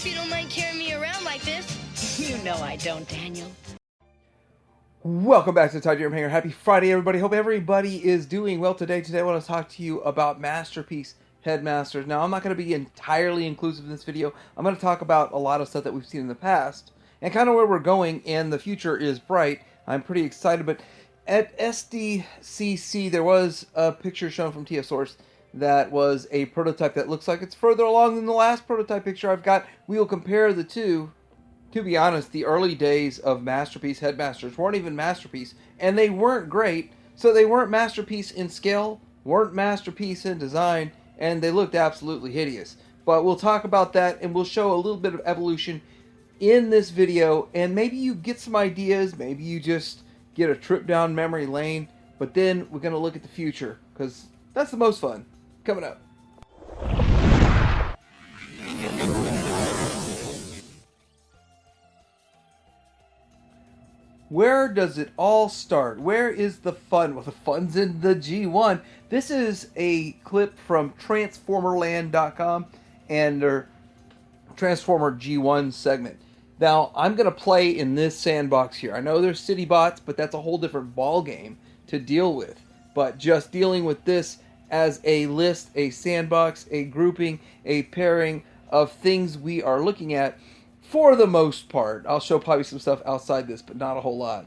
hope you don't mind carrying me around like this. You know I don't, Daniel. Welcome back to the Toyworld Hanger. Happy Friday, everybody. Hope everybody is doing well today. Today I want to talk to you about Masterpiece Headmasters. Now, I'm not going to be entirely inclusive in this video. I'm going to talk about a lot of stuff that we've seen in the past and kind of where we're going, and the future is bright. I'm pretty excited, but at SDCC, there was a picture shown from TFSource that was a prototype that looks like it's further along than the last prototype picture I've got. We will compare the two. To be honest, the early days of Masterpiece Headmasters weren't even Masterpiece, and they weren't great, so they weren't Masterpiece in scale, weren't Masterpiece in design, and they looked absolutely hideous. But we'll talk about that, and we'll show a little bit of evolution in this video, and maybe you get some ideas, maybe you just get a trip down memory lane, but then we're going to look at the future, because that's the most fun. Coming up. Where does it all start? Where is the fun? Well, the fun's in the G1. This is a clip from Transformerland.com and their Transformer G1 segment. Now, I'm going to play in this sandbox here. I know there's city bots, but that's a whole different ball game to deal with. But just dealing with this as a list, a sandbox, a grouping, a pairing of things we are looking at, for the most part. I'll show probably some stuff outside this, but not a whole lot.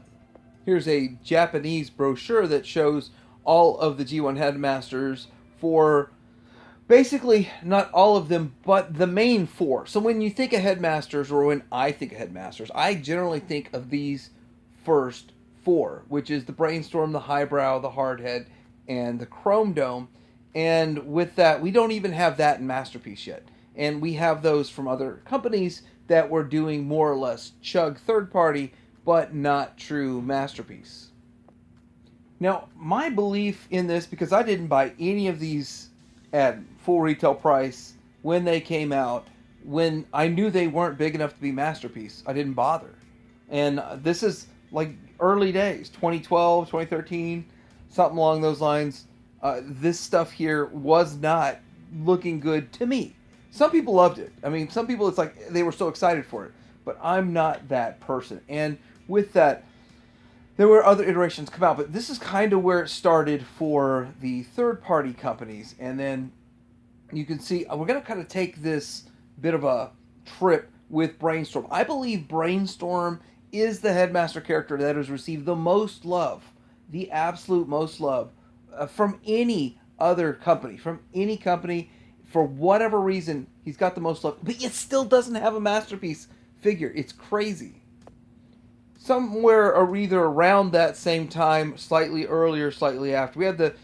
Here's a Japanese brochure that shows all of the G1 Headmasters for basically not all of them, but the main four. So when you think of Headmasters, or when I think of Headmasters, I generally think of these first four, which is the Brainstorm, the Highbrow, the Hardhead, and the Chrome Dome. And with that, we don't even have that in Masterpiece yet. And we have those from other companies that were doing more or less chug third party, but not true Masterpiece. Now, my belief in this, because I didn't buy any of these at full retail price when they came out, when I knew they weren't big enough to be Masterpiece, I didn't bother. And this is like early days, 2012, 2013, something along those lines. This stuff here was not looking good to me. Some people loved it. I mean, some people, it's like they were so excited for it. But I'm not that person. And with that, there were other iterations come out. But this is kind of where it started for the third-party companies. And then you can see, we're going to kind of take this bit of a trip with Brainstorm. I believe Brainstorm is the Headmaster character that has received the most love, the absolute most love, from any other company. From any company. For whatever reason, he's got the most love, but it still doesn't have a Masterpiece figure. It's crazy. Somewhere either around that same time, slightly earlier, slightly after, we had the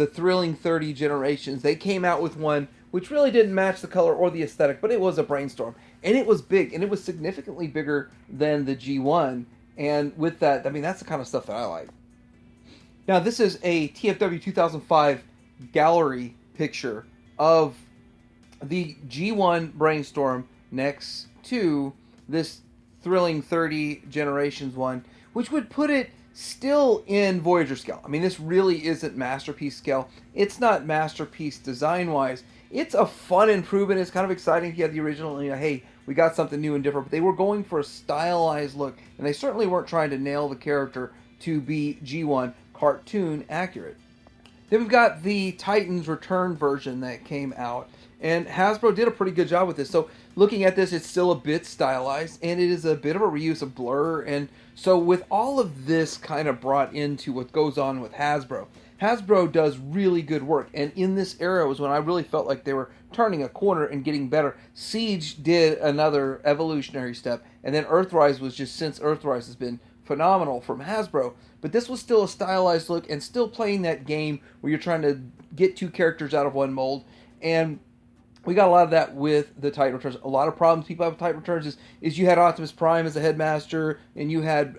Thrilling 30 Generations. They came out with one which really didn't match the color or the aesthetic, but it was a Brainstorm. And it was big, and it was significantly bigger than the G1. And with that, I mean, that's the kind of stuff that I like. Now, this is a TFW 2005 gallery picture of the G1 Brainstorm next to this Thrilling 30 Generations one, which would put it still in Voyager scale. I mean, this really isn't Masterpiece scale. It's not Masterpiece design-wise. It's a fun improvement. It's kind of exciting if you had the original, hey, we got something new and different. But they were going for a stylized look, and they certainly weren't trying to nail the character to be G1 cartoon accurate. Then we've got the Titans Return version that came out, and Hasbro did a pretty good job with this. So looking at this, it's still a bit stylized, and it is a bit of a reuse of blur. And so with all of this kind of brought into what goes on with Hasbro, Hasbro does really good work. And in this era was when I really felt like they were turning a corner and getting better. Siege did another evolutionary step, and then Earthrise was just, since Earthrise has been phenomenal from Hasbro. But this was still a stylized look and still playing that game where you're trying to get two characters out of one mold. And we got a lot of that with the Titan Returns. A lot of problems people have with Titan Returns is you had Optimus Prime as a Headmaster, and you had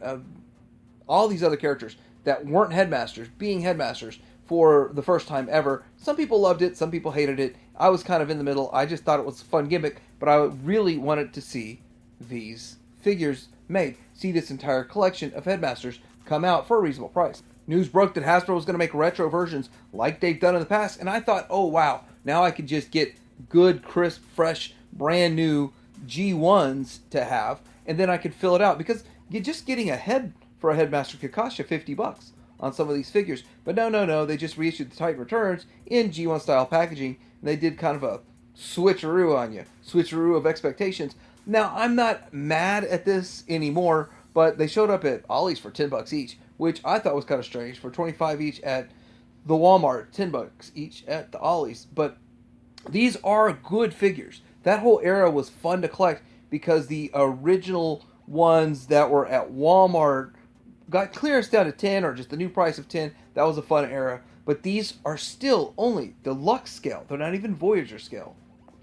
all these other characters that weren't Headmasters being Headmasters for the first time ever. Some people loved it, some people hated it. I was kind of in the middle. I just thought it was a fun gimmick, but I really wanted to see these figures made. See this entire collection of Headmasters come out for a reasonable price. News broke that Hasbro was going to make retro versions like they've done in the past, and I thought, oh wow, now I could just get good, crisp, fresh brand new G1s to have, and then I could fill it out, because you're just getting a head for a Headmaster could cost you $50 on some of these figures. But no, they just reissued the Titan Returns in G1 style packaging, and they did kind of a switcheroo on you, switcheroo of expectations. Now, I'm not mad at this anymore, but they showed up at Ollie's for $10 each, which I thought was kind of strange, for $25 each at the Walmart, $10 each at the Ollie's. But these are good figures. That whole era was fun to collect, because the original ones that were at Walmart got clearance down to 10, or just the new price of 10. That was a fun era. But these are still only deluxe scale. They're not even Voyager scale.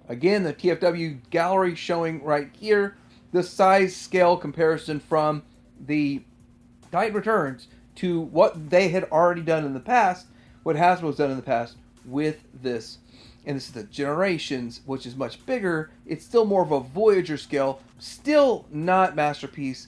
Again, the TFW gallery showing right here the size scale comparison from the Titan Returns to what they had already done in the past, what Hasbro's done in the past with this. And this is the Generations, which is much bigger. It's still more of a Voyager scale. Still not Masterpiece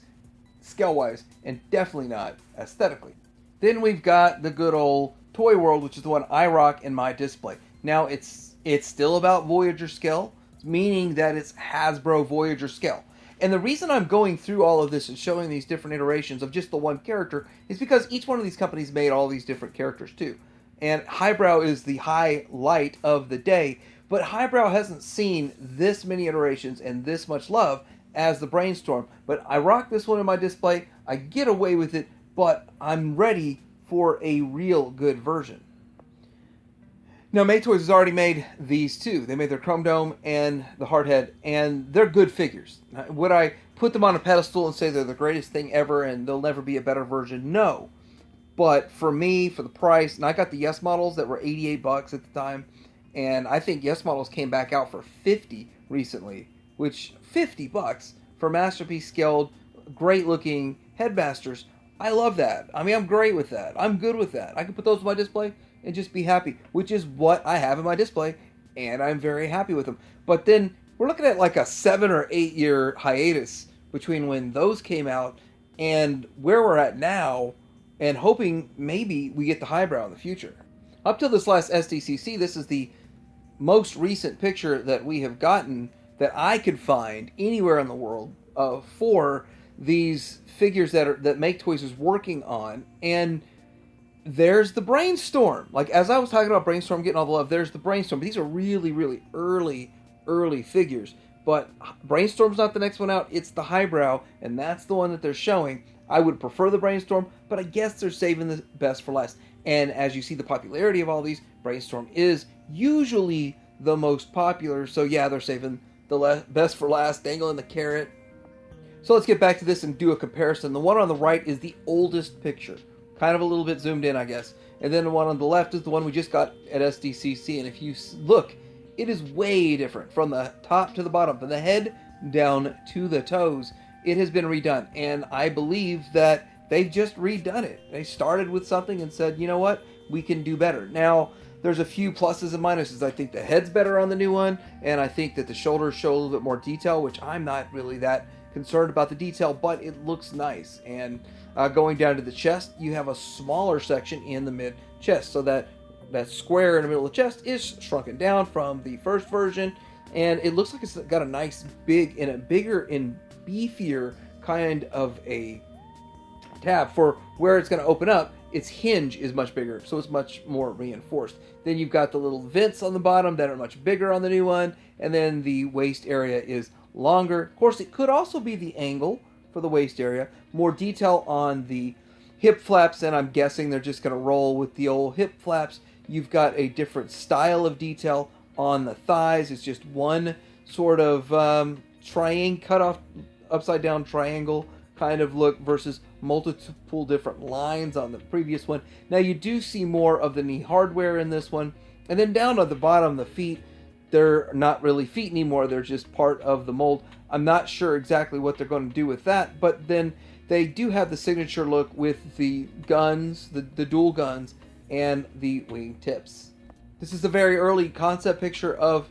scale-wise, and definitely not aesthetically. Then we've got the good old Toyworld, which is the one I rock in my display. Now, it's still about Voyager scale, meaning that it's Hasbro Voyager scale. And the reason I'm going through all of this and showing these different iterations of just the one character is because each one of these companies made all these different characters too. And Highbrow is the highlight of the day, but Highbrow hasn't seen this many iterations and this much love as the Brainstorm. But I rock this one in my display, I get away with it, but I'm ready for a real good version. Now, Maketoys has already made these two. They made their Chrome Dome and the Hardhead, and they're good figures. Would I put them on a pedestal and say they're the greatest thing ever and there'll never be a better version? No. But for me, for the price, and I got the Yes models that were $88 at the time, and I think Yes models came back out for $50 recently, which $50 for Masterpiece scaled, great looking Headmasters. I love that. I mean, I'm great with that. I'm good with that. I can put those on my display and just be happy, which is what I have in my display, and I'm very happy with them. But then we're looking at like a 7 or 8 year hiatus between when those came out and where we're at now, and hoping maybe we get the Highbrow in the future. Up till this last SDCC, this is the most recent picture that we have gotten that I could find anywhere in the world for these figures that Maketoys is working on. And there's the Brainstorm. Like, as I was talking about Brainstorm getting all the love, there's the Brainstorm. But these are really, really early figures. But Brainstorm's not the next one out. It's the Highbrow, and that's the one that they're showing. I would prefer the Brainstorm, but I guess they're saving the best for last. And as you see the popularity of all these, Brainstorm is usually the most popular. So yeah, they're saving the best for last, dangling the carrot. So let's get back to this and do a comparison. The one on the right is the oldest picture. Kind of a little bit zoomed in, I guess. And then the one on the left is the one we just got at SDCC. And if you look, it is way different from the top to the bottom, from the head down to the toes. It has been redone, and I believe that they've just redone it. They started with something and said, you know what, we can do better. Now, there's a few pluses and minuses. I think the head's better on the new one, and I think that the shoulders show a little bit more detail, which I'm not really that concerned about the detail, but it looks nice. And going down to the chest, you have a smaller section in the mid-chest, so that square in the middle of the chest is shrunken down from the first version, and it looks like it's got a nice bigger and beefier kind of a tab for where it's going to open up. Its hinge is much bigger, so it's much more reinforced. Then you've got the little vents on the bottom that are much bigger on the new one, and then the waist area is longer. Of course, it could also be the angle for the waist area. More detail on the hip flaps, and I'm guessing they're just going to roll with the old hip flaps. You've got a different style of detail on the thighs. It's just one sort of cut off upside down triangle kind of look versus multiple different lines on the previous one. Now you do see more of the knee hardware in this one. And then down at the bottom, the feet, they're not really feet anymore. They're just part of the mold. I'm not sure exactly what they're going to do with that, but then they do have the signature look with the guns, the dual guns, and the wing tips. This is a very early concept picture of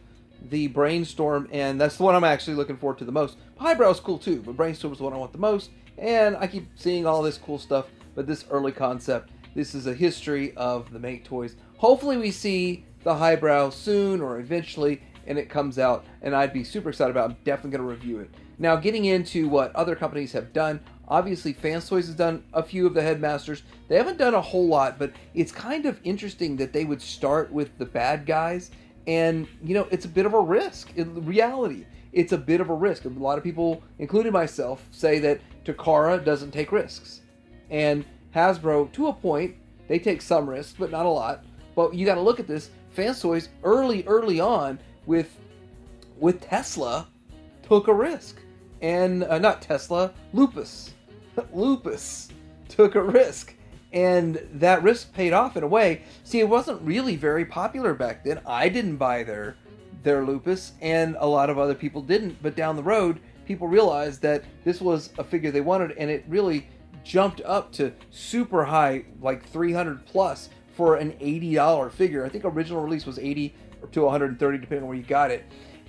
the Brainstorm, and that's the one I'm actually looking forward to the most. Highbrow's cool too, but Brainstorm is the one I want the most, and I keep seeing all this cool stuff, but this early concept, this is a history of the Maketoys. Hopefully we see the Highbrow soon or eventually, and it comes out, and I'd be super excited about it. I'm definitely going to review it. Now, getting into what other companies have done, obviously Fanstoys has done a few of the Headmasters. They haven't done a whole lot, but it's kind of interesting that they would start with the bad guys, and, it's a bit of a risk. In reality, it's a bit of a risk. A lot of people, including myself, say that Takara doesn't take risks. And Hasbro, to a point, they take some risks, but not a lot. But you got to look at this. Fanstoys, early on, with Tesla, took a risk. And, not Tesla, Lupus. Lupus took a risk. And that risk paid off in a way. See, it wasn't really very popular back then. I didn't buy their Lupus, and a lot of other people didn't. But down the road, people realized that this was a figure they wanted, and it really jumped up to super high, like 300 plus for an $80 figure. I think original release was 80 to 130, depending on where you got it.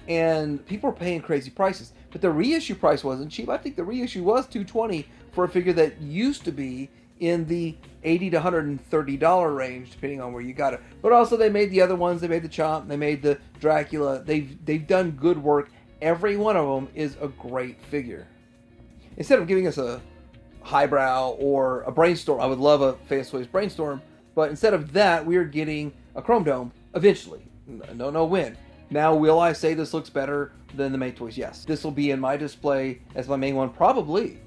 And people were paying crazy prices. But the reissue price wasn't cheap. I think the reissue was $220 for a figure that used to be in the $80 to $130 range, depending on where you got it. But also, they made the other ones. They made the Chomp. They made the Dracula. They've done good work. Every one of them is a great figure. Instead of giving us a Highbrow or a Brainstorm, I would love a Fanstoys Brainstorm. But instead of that, we are getting a Chrome Dome eventually. I don't know when. Now, will I say this looks better than the Maketoys? Yes. This will be in my display as my main one, probably.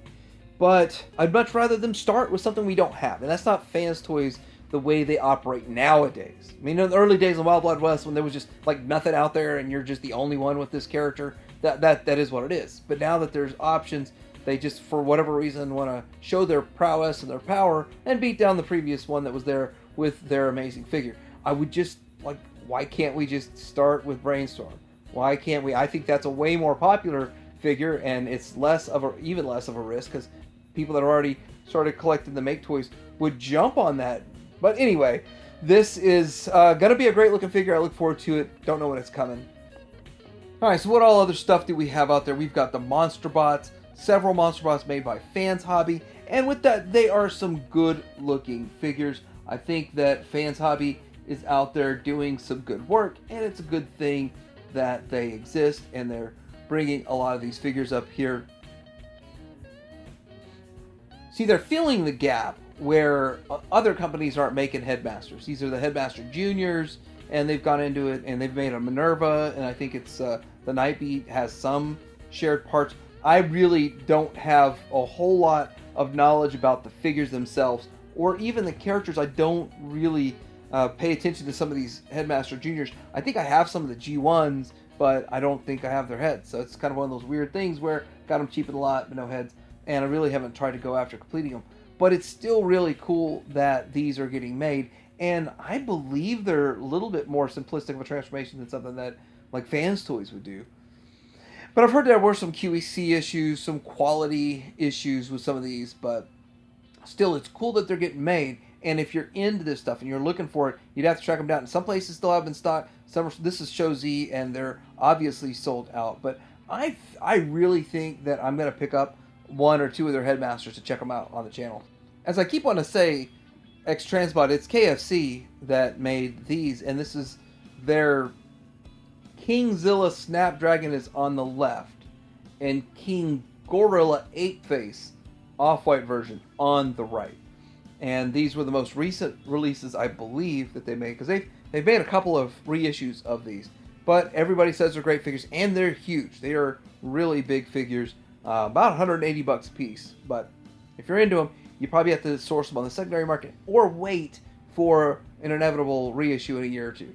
But I'd much rather them start with something we don't have. And that's not Fanstoys the way they operate nowadays. I mean, in the early days of Wild Wild West, when there was just like nothing out there and you're just the only one with this character, that is what it is. But now that there's options, they just, for whatever reason, want to show their prowess and their power and beat down the previous one that was there with their amazing figure. I would just, why can't we just start with Brainstorm? Why can't we? I think that's a way more popular figure, and it's even less of a risk, because people that already started collecting the Maketoys would jump on that. But anyway, this is going to be a great looking figure. I look forward to it. Don't know when it's coming. Alright, so what all other stuff do we have out there? We've got the Monster Bots, several Monster Bots made by Fans Hobby, and with that, they are some good looking figures. I think that Fans Hobby is out there doing some good work, and it's a good thing that they exist, and they're bringing a lot of these figures up here. See, they're filling the gap where other companies aren't making Headmasters. These are the Headmaster Juniors, and they've gone into it, and they've made a Minerva, and I think it's the Nightbeat has some shared parts. I really don't have a whole lot of knowledge about the figures themselves, or even the characters. I don't really pay attention to some of these Headmaster Juniors. I think I have some of the G1s, but I don't think I have their heads. So it's kind of one of those weird things where got them cheap in a lot, but no heads. And I really haven't tried to go after completing them. But it's still really cool that these are getting made. And I believe they're a little bit more simplistic of a transformation than something that like Fanstoys would do. But I've heard there were some QEC issues, some quality issues with some of these. But still, it's cool that they're getting made. And if you're into this stuff and you're looking for it, you'd have to track them down. And some places still have them in stock. This is Show Z, and they're obviously sold out. But I really think that I'm going to pick up one or two of their Headmasters to check them out on the channel. As I keep wanting to say, X-Transbot, it's KFC that made these, and this is their Kingzilla Snapdragon is on the left, and King Gorilla Ape Face off-white version on the right. And these were the most recent releases, I believe, that they made, because they've made a couple of reissues of these. But everybody says they're great figures, and they're huge. They are really big figures, about $180 a piece. But if you're into them, you probably have to source them on the secondary market or wait for an inevitable reissue in a year or two.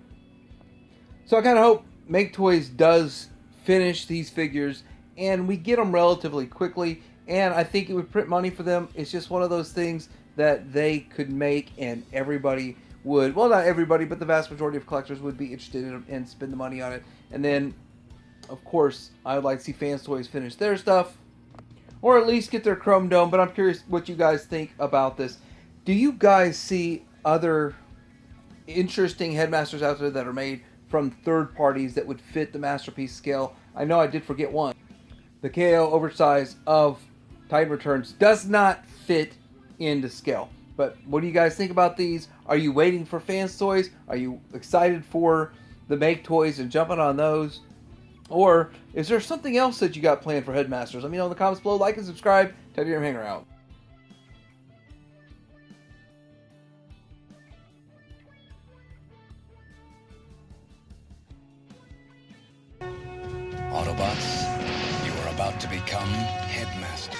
So I kind of hope Maketoys does finish these figures and we get them relatively quickly. And I think it would print money for them. It's just one of those things that they could make and everybody would, well, not everybody, but the vast majority of collectors would be interested in and spend the money on it. And then, of course, I would like to see Fanstoys finish their stuff, or at least get their Chrome Dome. But I'm curious what you guys think about this. Do you guys see other interesting Headmasters out there that are made from third parties that would fit the Masterpiece scale? I know I did forget one. The KO oversize of Titan Returns does not fit into scale. But what do you guys think about these? Are you waiting for Fanstoys? Are you excited for the Maketoys and jumping on those? Or is there something else that you got planned for Headmasters? Let me know in the comments below. Like and subscribe. Tell your hanger out. Autobots, you are about to become Headmasters.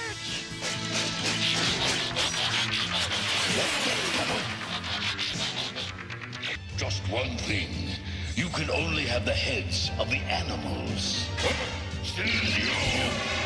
Just one thing. You can only have the heads of the animals. Stereo!